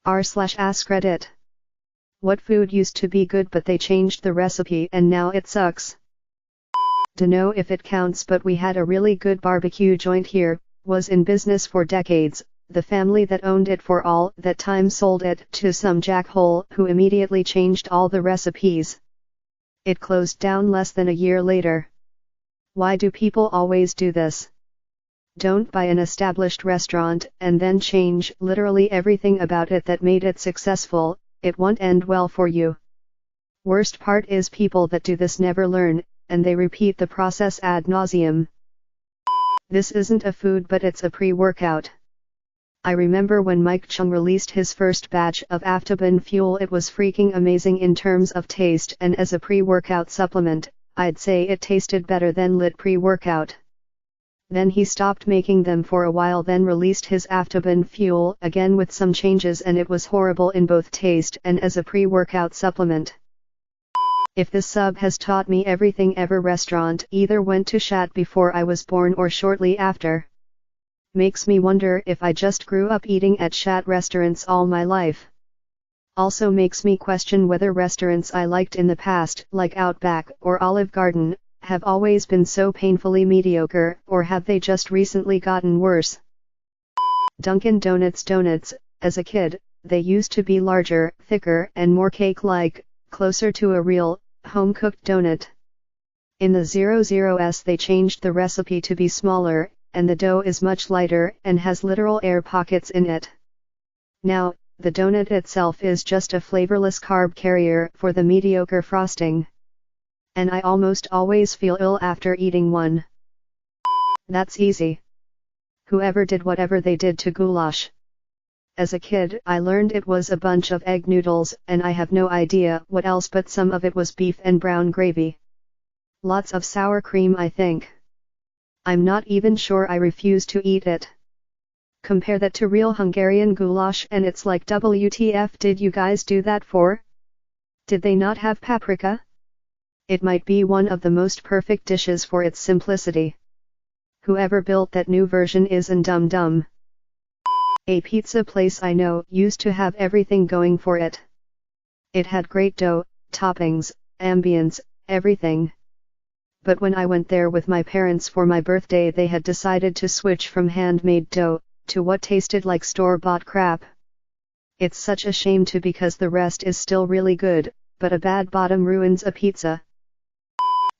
r/AskReddit. What food used to be good but they changed the recipe and now it sucks? Dunno if it counts, but we had a really good barbecue joint here, was in business for decades. The family that owned it for all that time sold it to some jackhole who immediately changed all the recipes. It closed down less than a year later. Why do people always do this? Don't buy an established restaurant and then change literally everything about it that made it successful. It won't end well for you. Worst part is people that do this never learn, and they repeat the process ad nauseum. This isn't a food, but it's a pre-workout. I remember when Mike Chung released his first batch of Afterburn Fuel, it was freaking amazing in terms of taste, and as a pre-workout supplement, I'd say it tasted better than lit pre-workout. Then he stopped making them for a while, then released his Afterburn Fuel again with some changes, and it was horrible in both taste and as a pre-workout supplement. If this sub has taught me everything ever, restaurant either went to shat before I was born or shortly after. Makes me wonder if I just grew up eating at shat restaurants all my life. Also makes me question whether restaurants I liked in the past, like Outback or Olive Garden, have always been so painfully mediocre, or have they just recently gotten worse? Dunkin' Donuts donuts, as a kid, they used to be larger, thicker, and more cake-like, closer to a real, home-cooked donut. In the 00s they changed the recipe to be smaller, and the dough is much lighter and has literal air pockets in it. Now, the donut itself is just a flavorless carb carrier for the mediocre frosting. And I almost always feel ill after eating one. That's easy. Whoever did whatever they did to goulash. As a kid, I learned it was a bunch of egg noodles, and I have no idea what else, but some of it was beef and brown gravy. Lots of sour cream, I think. I'm not even sure, I refuse to eat it. Compare that to real Hungarian goulash and it's like, WTF did you guys do that for? Did they not have paprika? It might be one of the most perfect dishes for its simplicity. Whoever built that new version isn't dumb. A pizza place I know used to have everything going for it. It had great dough, toppings, ambience, everything. But when I went there with my parents for my birthday, they had decided to switch from handmade dough to what tasted like store-bought crap. It's such a shame too, because the rest is still really good, but a bad bottom ruins a pizza.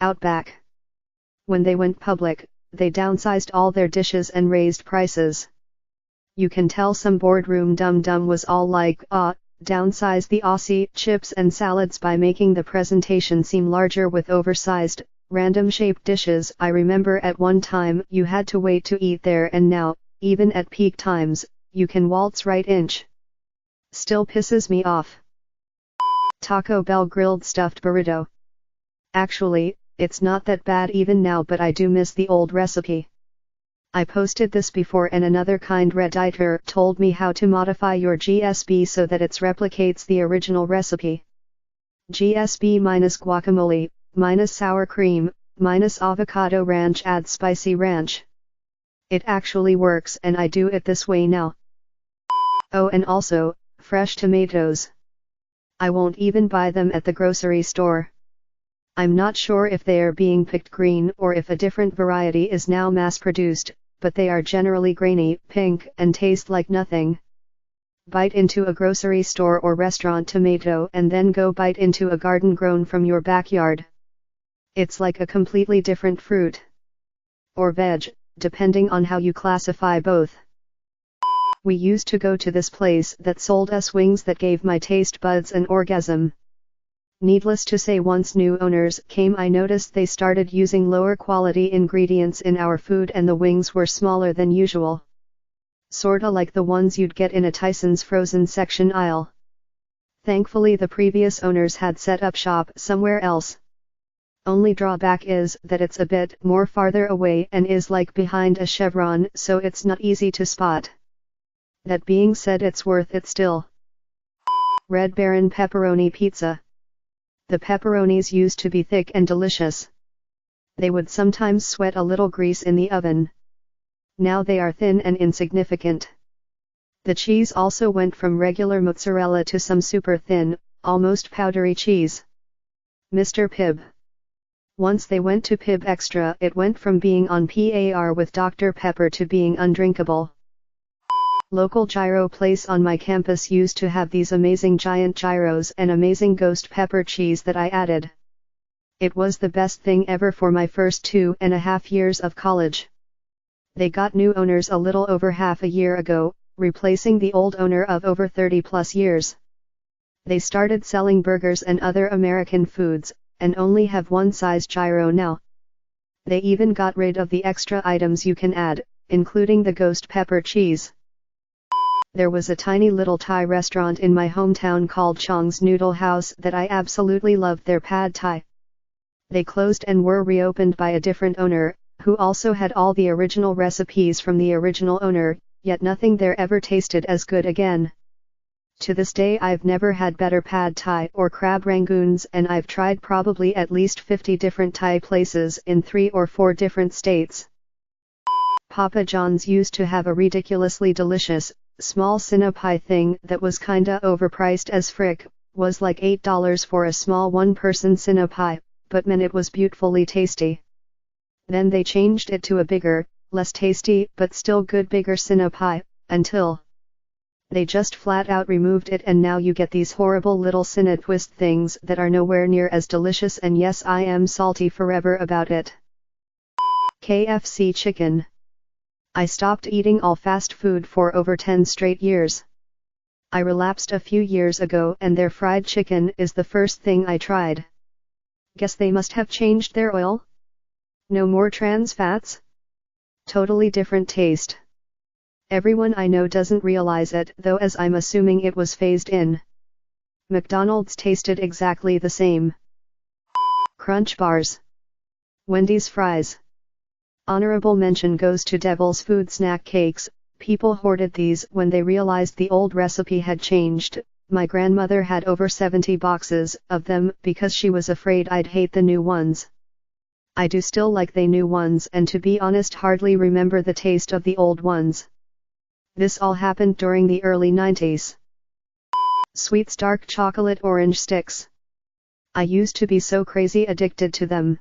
Outback. When they went public, they downsized all their dishes and raised prices. You can tell some boardroom dum-dum was all like, downsize the Aussie chips and salads by making the presentation seem larger with oversized, random-shaped dishes. I remember at one time you had to wait to eat there, and now, even at peak times, you can waltz right in. Still pisses me off. Taco Bell grilled stuffed burrito. Actually, it's not that bad even now, but I do miss the old recipe. I posted this before, and another kind Redditor told me how to modify your GSB so that it replicates the original recipe. GSB minus guacamole, minus sour cream, minus avocado ranch, add spicy ranch. It actually works, and I do it this way now. Oh, and also, fresh tomatoes. I won't even buy them at the grocery store. I'm not sure if they are being picked green or if a different variety is now mass-produced, but they are generally grainy, pink, and taste like nothing. Bite into a grocery store or restaurant tomato and then go bite into a garden grown from your backyard. It's like a completely different fruit. Or veg, depending on how you classify both. We used to go to this place that sold us wings that gave my taste buds an orgasm. Needless to say, once new owners came, I noticed they started using lower quality ingredients in our food, and the wings were smaller than usual. Sorta like the ones you'd get in a Tyson's frozen section aisle. Thankfully the previous owners had set up shop somewhere else. Only drawback is that it's a bit more farther away and is like behind a chevron, so it's not easy to spot. That being said, it's worth it still. Red Baron pepperoni pizza. The pepperonis used to be thick and delicious. They would sometimes sweat a little grease in the oven. Now they are thin and insignificant. The cheese also went from regular mozzarella to some super thin, almost powdery cheese. Mr. Pibb. Once they went to Pibb Extra, it went from being on par with Dr. Pepper to being undrinkable. Local gyro place on my campus used to have these amazing giant gyros and amazing ghost pepper cheese that I added. It was the best thing ever for my first 2.5 years of college. They got new owners a little over half a year ago, replacing the old owner of over 30 plus years. They started selling burgers and other American foods, and only have one size gyro now. They even got rid of the extra items you can add, including the ghost pepper cheese. There was a tiny little Thai restaurant in my hometown called Chong's Noodle House that I absolutely loved their pad Thai. They closed and were reopened by a different owner, who also had all the original recipes from the original owner, yet nothing there ever tasted as good again. To this day I've never had better pad Thai or crab rangoons, and I've tried probably at least 50 different Thai places in 3 or 4 different states. Papa John's used to have a ridiculously delicious, small cinnapie thing that was kinda overpriced as frick, was like $8 for a small one-person cinnapie, but man it was beautifully tasty. Then they changed it to a bigger, less tasty but still good bigger cinnapie, until they just flat out removed it, and now you get these horrible little cinna twist things that are nowhere near as delicious, and yes, I am salty forever about it. KFC chicken. I stopped eating all fast food for over 10 straight years. I relapsed a few years ago and their fried chicken is the first thing I tried. Guess they must have changed their oil? No more trans fats? Totally different taste. Everyone I know doesn't realize it though, as I'm assuming it was phased in. McDonald's tasted exactly the same. Crunch bars. Wendy's fries. Honorable mention goes to Devil's Food snack cakes. People hoarded these when they realized the old recipe had changed. My grandmother had over 70 boxes of them because she was afraid I'd hate the new ones. I do still like the new ones, and to be honest hardly remember the taste of the old ones. This all happened during the early 90s. Sweets dark chocolate orange sticks. I used to be so crazy addicted to them.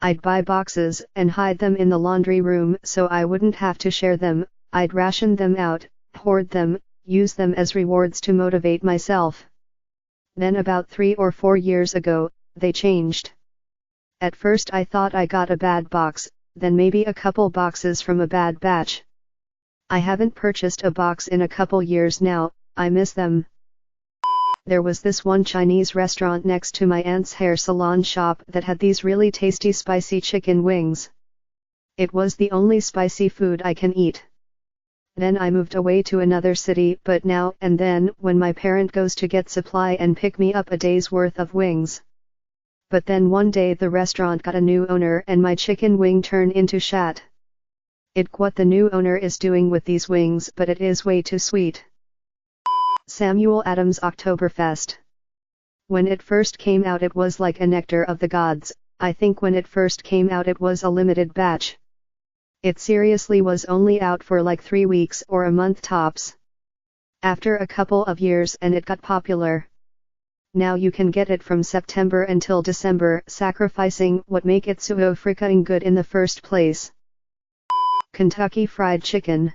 I'd buy boxes and hide them in the laundry room so I wouldn't have to share them. I'd ration them out, hoard them, use them as rewards to motivate myself. Then about 3 or 4 years ago, they changed. At first I thought I got a bad box, then maybe a couple boxes from a bad batch. I haven't purchased a box in a couple years now, I miss them. There was this one Chinese restaurant next to my aunt's hair salon shop that had these really tasty spicy chicken wings. It was the only spicy food I can eat. Then I moved away to another city, but now and then when my parent goes to get supply and pick me up a day's worth of wings. But then one day the restaurant got a new owner and my chicken wing turned into shat. What the new owner is doing with these wings, but it is way too sweet. Samuel Adams Oktoberfest. When it first came out it was like a nectar of the gods. I think when it first came out it was a limited batch. It seriously was only out for like 3 weeks or a month tops. After a couple of years and it got popular. Now you can get it from September until December, sacrificing what make it so freaking good in the first place. Kentucky Fried Chicken.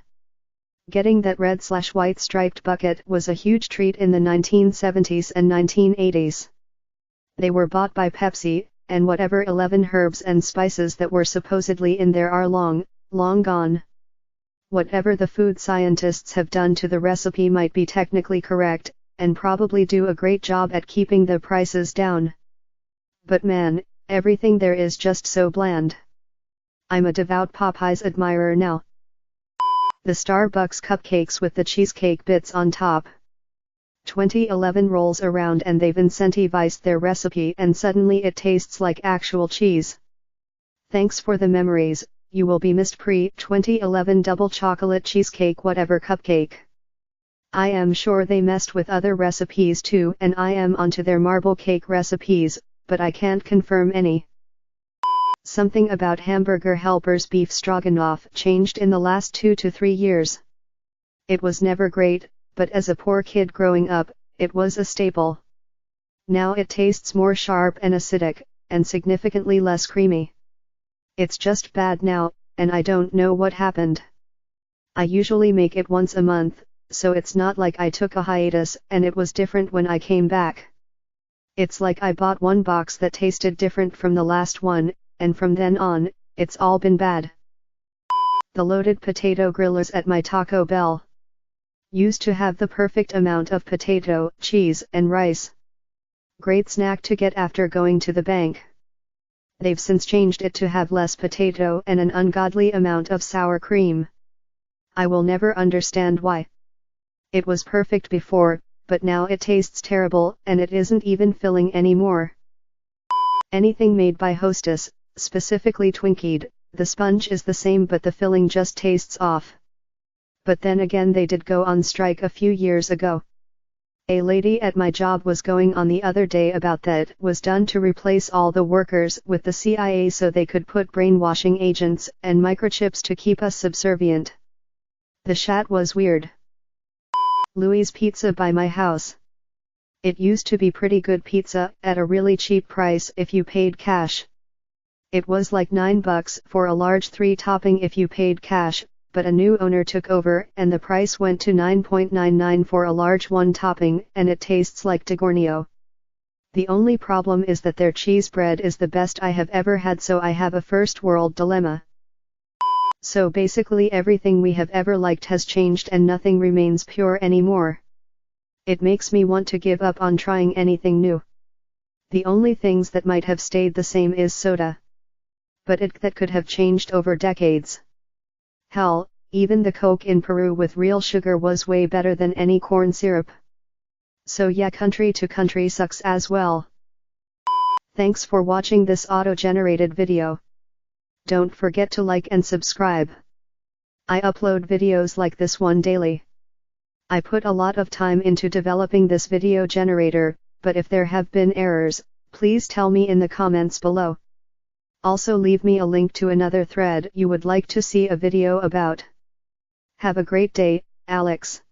Getting that red/white striped bucket was a huge treat in the 1970s and 1980s. They were bought by Pepsi, and whatever 11 herbs and spices that were supposedly in there are long gone. Whatever the food scientists have done to the recipe might be technically correct, and probably do a great job at keeping the prices down. But man, everything there is just so bland. I'm a devout Popeyes admirer now. The Starbucks cupcakes with the cheesecake bits on top. 2011 rolls around and they've incentivized their recipe and suddenly it tastes like actual cheese. Thanks for the memories, you will be missed. Pre-2011 double chocolate cheesecake whatever cupcake. I am sure they messed with other recipes too, and I am onto their marble cake recipes, but I can't confirm any. Something about Hamburger Helper's beef stroganoff changed in the last 2 to 3 years. It was never great, but as a poor kid growing up, it was a staple. Now it tastes more sharp and acidic, and significantly less creamy. It's just bad now, and I don't know what happened. I usually make it once a month, so it's not like I took a hiatus and it was different when I came back. It's like I bought one box that tasted different from the last one, and from then on, it's all been bad. The loaded potato grillers at my Taco Bell used to have the perfect amount of potato, cheese, and rice. Great snack to get after going to the bank. They've since changed it to have less potato and an ungodly amount of sour cream. I will never understand why. It was perfect before, but now it tastes terrible and it isn't even filling anymore. Anything made by Hostess, specifically Twinkied, the sponge is the same but the filling just tastes off. But then again, they did go on strike a few years ago. A lady at my job was going on the other day about that was done to replace all the workers with the CIA so they could put brainwashing agents and microchips to keep us subservient. The chat was weird. Louis Pizza by my house. It used to be pretty good pizza at a really cheap price if you paid cash. It was like $9 for a large 3-topping if you paid cash, but a new owner took over and the price went to $9.99 for a large 1-topping, and it tastes like DiGiorno. The only problem is that their cheese bread is the best I have ever had, so I have a first world dilemma. So basically everything we have ever liked has changed and nothing remains pure anymore. It makes me want to give up on trying anything new. The only things that might have stayed the same is soda. But that could have changed over decades. Hell, even the Coke in Peru with real sugar was way better than any corn syrup. So yeah, country to country sucks as well. Thanks for watching this auto-generated video. Don't forget to like and subscribe. I upload videos like this one daily. I put a lot of time into developing this video generator, but if there have been errors, please tell me in the comments below. Also leave me a link to another thread you would like to see a video about. Have a great day, Alex.